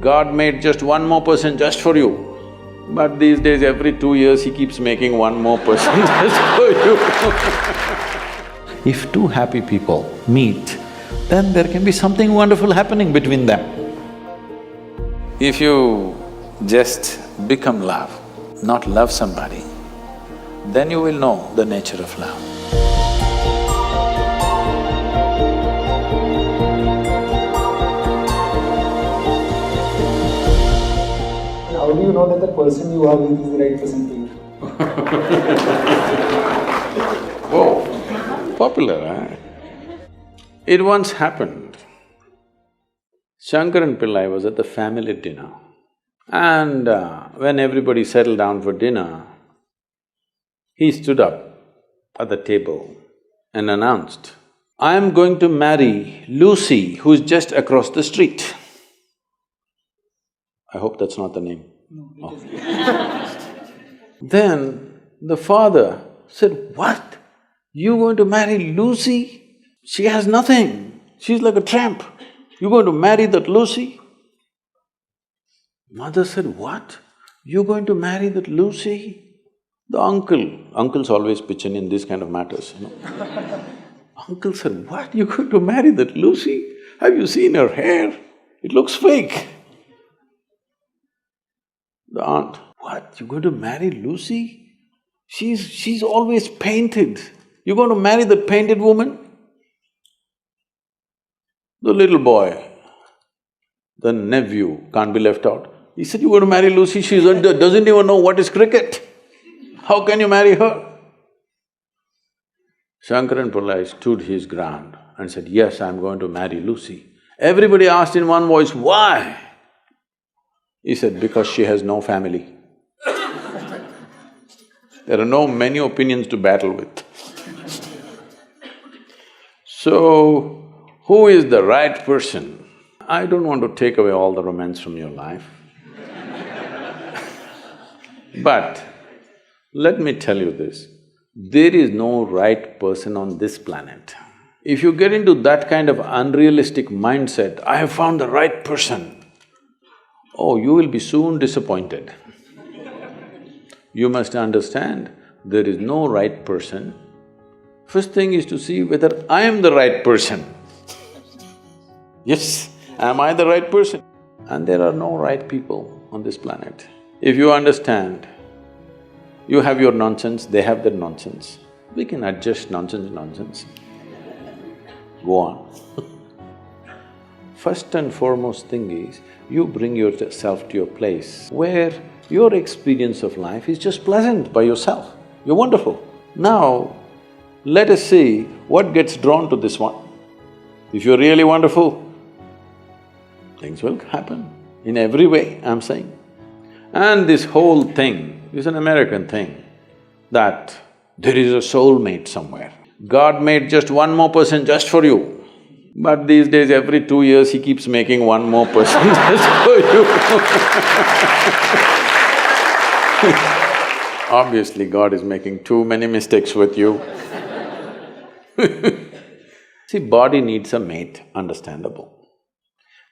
God made just one more person just for you, but these days every 2 years he keeps making one more person just for you. If two happy people meet, then there can be something wonderful happening between them. If you just become love, not love somebody, then you will know the nature of love. How do you know that the person you are with is the right person for you? Oh, popular, eh? It once happened. Shankaran Pillai was at the family dinner, and when everybody settled down for dinner, he stood up at the table and announced, "I am going to marry Lucy, who's just across the street." I hope that's not the name. No, it is. Then the father said, "What? You going to marry Lucy? She has nothing. She's like a tramp. You're going to marry that Lucy?" Mother said, "What? You're going to marry that Lucy?" The uncles always pitch in this kind of matters, you know. Uncle said, "What? You're going to marry that Lucy? Have you seen her hair? It looks fake." The aunt, "What? You're going to marry Lucy? She's always painted. You're going to marry that painted woman?" The little boy, the nephew, can't be left out. He said, "You're going to marry Lucy, she doesn't even know what is cricket. How can you marry her?" Shankaran Pillai stood his ground and said, "Yes, I'm going to marry Lucy." Everybody asked in one voice, "Why?" He said, "Because she has no family." There are no many opinions to battle with. So, who is the right person? I don't want to take away all the romance from your life. But let me tell you this, there is no right person on this planet. If you get into that kind of unrealistic mindset, "I have found the right person," oh, you will be soon disappointed. You must understand, there is no right person. First thing is to see whether I am the right person. Yes, am I the right person? And there are no right people on this planet. If you understand, you have your nonsense, they have their nonsense. We can adjust nonsense. Go on. First and foremost thing is, you bring yourself to your place where your experience of life is just pleasant by yourself. You're wonderful. Now, let us see what gets drawn to this one. If you're really wonderful, things will happen in every way, I'm saying. And this whole thing is an American thing, that there is a soulmate somewhere. God made just one more person just for you, but these days every 2 years he keeps making one more person just for you. Obviously, God is making too many mistakes with you. See, body needs a mate, understandable.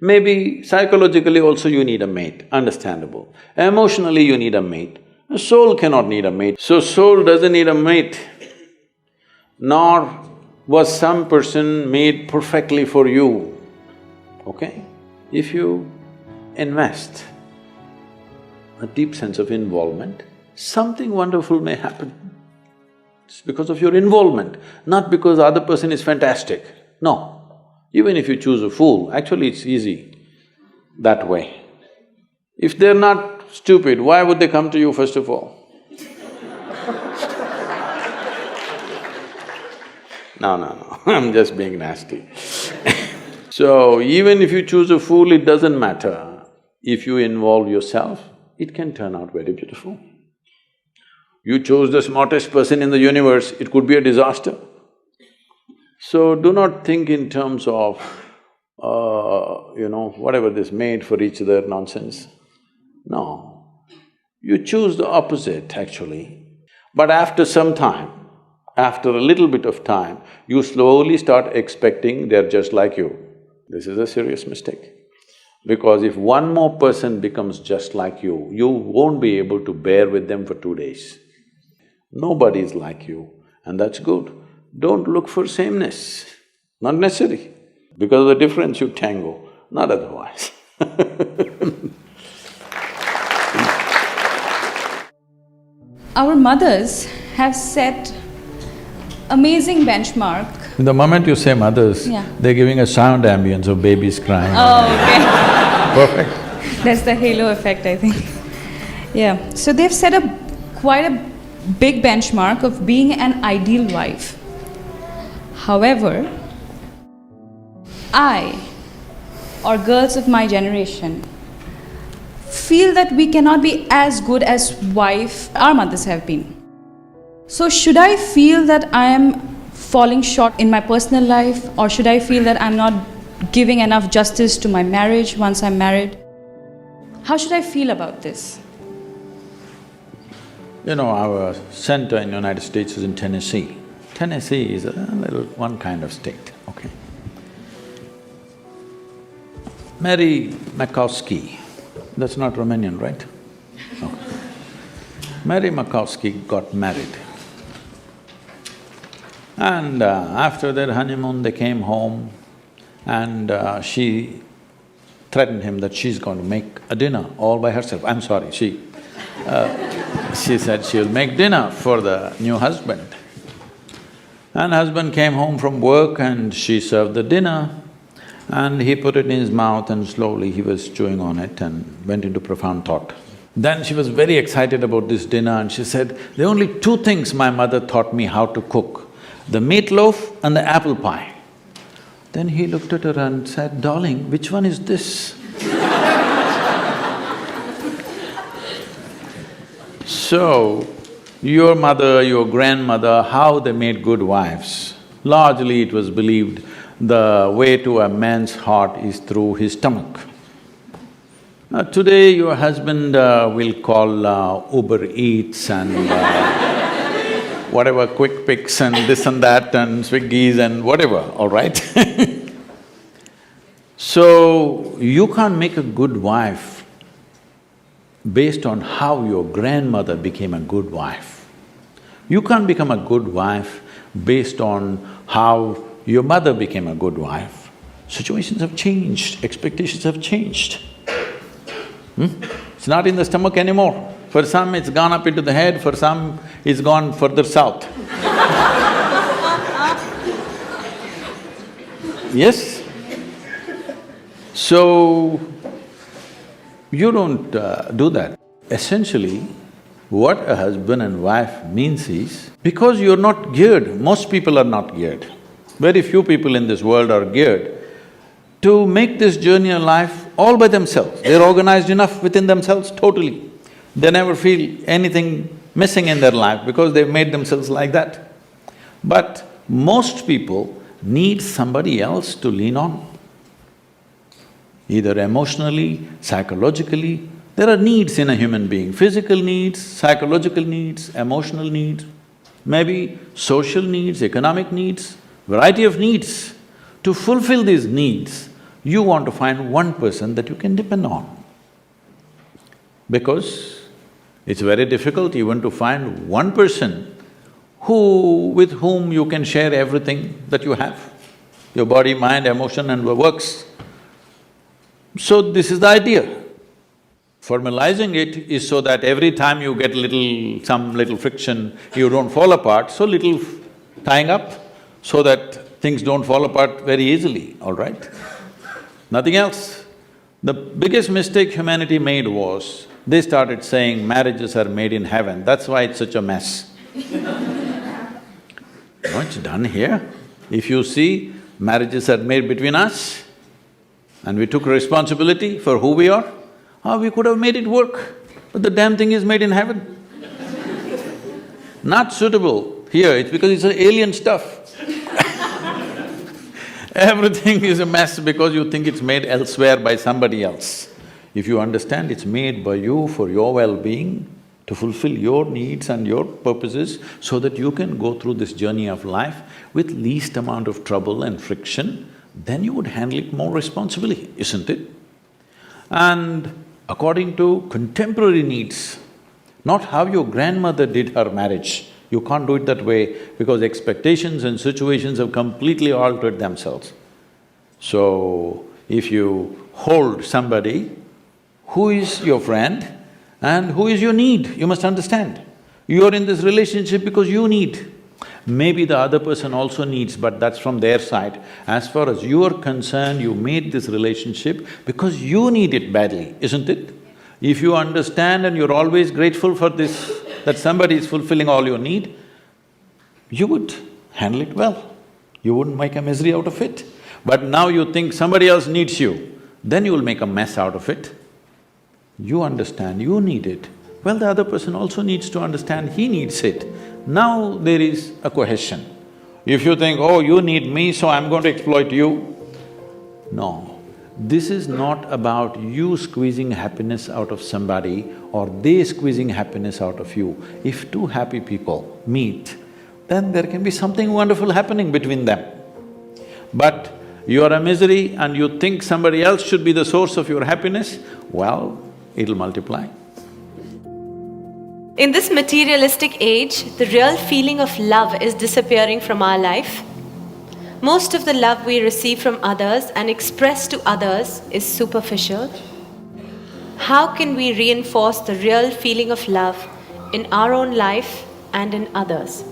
Maybe psychologically also you need a mate, understandable. Emotionally you need a mate. A soul cannot need a mate. So soul doesn't need a mate, nor was some person made perfectly for you, okay? If you invest a deep sense of involvement, something wonderful may happen. It's because of your involvement, not because the other person is fantastic. No, even if you choose a fool, actually it's easy that way. If they're not stupid, why would they come to you first of all? No, I'm just being nasty. So, even if you choose a fool, it doesn't matter. If you involve yourself, it can turn out very beautiful. You chose the smartest person in the universe, it could be a disaster. So, do not think in terms of, whatever this made for each other nonsense. No, you choose the opposite actually. But after some time, after a little bit of time, you slowly start expecting they're just like you. This is a serious mistake. Because if one more person becomes just like you won't be able to bear with them for 2 days. Nobody is like you, and that's good. Don't look for sameness, not necessary. Because of the difference you tango, not otherwise. Our mothers have set amazing benchmark. The moment you say mothers, Yeah. they're giving a sound ambience of babies crying. Oh, okay. Perfect. That's the halo effect, I think. Yeah. So they've set quite a big benchmark of being an ideal wife. However, I, or girls of my generation, feel that we cannot be as good as wife our mothers have been. So should I feel that I am falling short in my personal life, or should I feel that I'm not giving enough justice to my marriage once I'm married? How should I feel about this? You know, our center in the United States is in Tennessee. Tennessee is a little one kind of state, okay? Mary Makowski, that's not Romanian, right? No. Mary Makowski got married. And after their honeymoon, they came home and she threatened him that she's going to make a dinner all by herself. I'm sorry, she said she'll make dinner for the new husband. And husband came home from work and she served the dinner and he put it in his mouth and slowly he was chewing on it and went into profound thought. Then she was very excited about this dinner and she said, there are only two things my mother taught me how to cook, the meatloaf and the apple pie. Then he looked at her and said, darling, which one is this? So, your mother, your grandmother, how they made good wives? Largely it was believed the way to a man's heart is through his stomach. Now today your husband will call Uber Eats and whatever, Quick Picks and this and that and Swiggies and whatever, all right? So, you can't make a good wife based on how your grandmother became a good wife. You can't become a good wife based on how your mother became a good wife. Situations have changed, expectations have changed. It's not in the stomach anymore. For some, it's gone up into the head, for some, it's gone further south. Yes? So, you don't do that. Essentially, what a husband and wife means is, because you're not geared, most people are not geared. Very few people in this world are geared to make this journey of life all by themselves. They're organized enough within themselves totally. They never feel anything missing in their life because they've made themselves like that. But most people need somebody else to lean on. Either emotionally, psychologically, there are needs in a human being, physical needs, psychological needs, emotional needs, maybe social needs, economic needs, variety of needs. To fulfill these needs, you want to find one person that you can depend on. Because it's very difficult even to find one person with whom you can share everything that you have, your body, mind, emotion and works. So this is the idea. Formalizing it is so that every time you get some little friction, you don't fall apart, so little tying up so that things don't fall apart very easily, all right? Nothing else. The biggest mistake humanity made was, they started saying marriages are made in heaven, that's why it's such a mess. No, it's done here. If you see, marriages are made between us and we took responsibility for who we are, we could have made it work, but the damn thing is made in heaven. Not suitable here, it's because it's alien stuff. Everything is a mess because you think it's made elsewhere by somebody else. If you understand it's made by you for your well-being, to fulfill your needs and your purposes so that you can go through this journey of life with least amount of trouble and friction, then you would handle it more responsibly, isn't it? And according to contemporary needs, not how your grandmother did her marriage. You can't do it that way because expectations and situations have completely altered themselves. So, if you hold somebody who is your friend and who is your need, you must understand. You are in this relationship because you need. Maybe the other person also needs, but that's from their side. As far as you are concerned, you made this relationship because you need it badly, isn't it? If you understand and you're always grateful for this, that somebody is fulfilling all your need, you would handle it well. You wouldn't make a misery out of it. But now you think somebody else needs you, then you will make a mess out of it. You understand, you need it. Well, the other person also needs to understand he needs it. Now there is a cohesion. If you think, oh, you need me, so I'm going to exploit you. No. This is not about you squeezing happiness out of somebody or they squeezing happiness out of you. If two happy people meet, then there can be something wonderful happening between them. But you are a misery and you think somebody else should be the source of your happiness, well, it'll multiply. In this materialistic age, the real feeling of love is disappearing from our life. Most of the love we receive from others and express to others is superficial. How can we reinforce the real feeling of love in our own life and in others?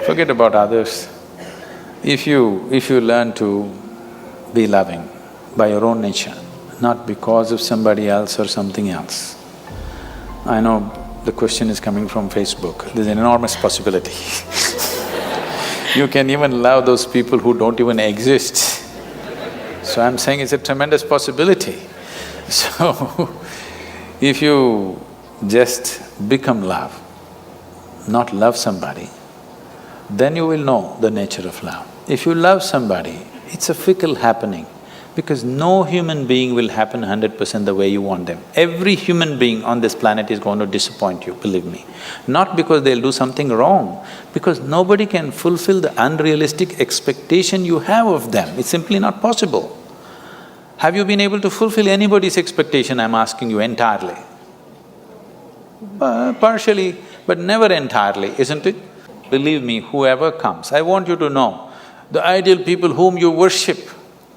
Forget about others. If you learn to be loving by your own nature, not because of somebody else or something else. I know the question is coming from Facebook, there's an enormous possibility. You can even love those people who don't even exist. So I'm saying it's a tremendous possibility. So, if you just become love, not love somebody, then you will know the nature of love. If you love somebody, it's a fickle happening because no human being will happen 100% the way you want them. Every human being on this planet is going to disappoint you, believe me. Not because they'll do something wrong, because nobody can fulfill the unrealistic expectation you have of them. It's simply not possible. Have you been able to fulfill anybody's expectation, I'm asking you, entirely? Partially, but never entirely, isn't it? Believe me, whoever comes, I want you to know, the ideal people whom you worship,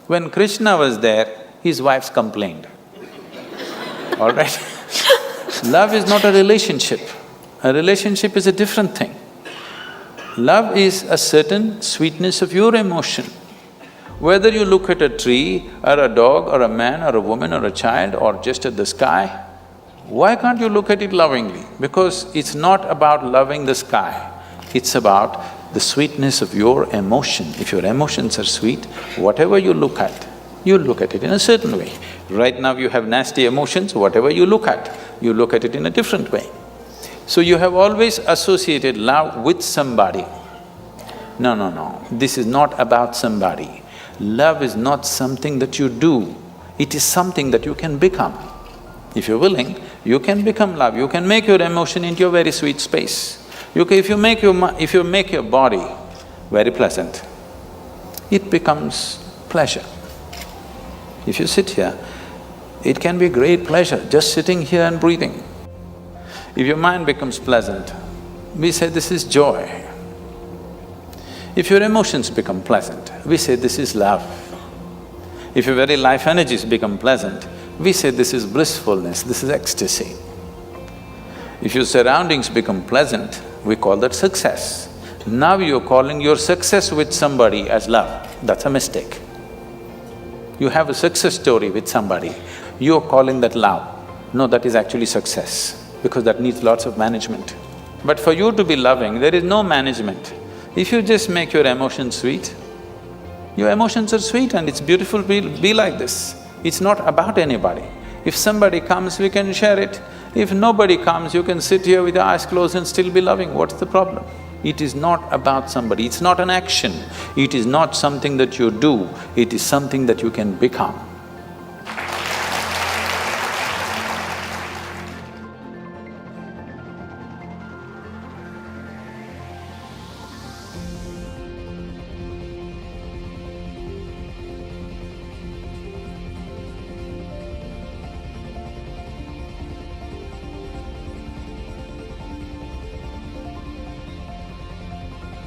when Krishna was there, his wives complained. All right? Love is not a relationship. A relationship is a different thing. Love is a certain sweetness of your emotion. Whether you look at a tree or a dog or a man or a woman or a child or just at the sky, why can't you look at it lovingly? Because it's not about loving the sky, it's about the sweetness of your emotion. If your emotions are sweet, whatever you look at it in a certain way. Right now you have nasty emotions, whatever you look at it in a different way. So you have always associated love with somebody. No, this is not about somebody. Love is not something that you do, it is something that you can become. If you're willing, you can become love, you can make your emotion into a very sweet space. If you make your body very pleasant, it becomes pleasure. If you sit here, it can be great pleasure just sitting here and breathing. If your mind becomes pleasant, we say this is joy. If your emotions become pleasant, we say this is love. If your very life energies become pleasant, we say this is blissfulness, this is ecstasy. If your surroundings become pleasant, we call that success. Now you're calling your success with somebody as love, that's a mistake. You have a success story with somebody, you're calling that love. No, that is actually success, because that needs lots of management. But for you to be loving, there is no management. If you just make your emotions sweet, your emotions are sweet and it's beautiful to be like this. It's not about anybody. If somebody comes, we can share it. If nobody comes, you can sit here with your eyes closed and still be loving. What's the problem? It is not about somebody, it's not an action. It is not something that you do, it is something that you can become.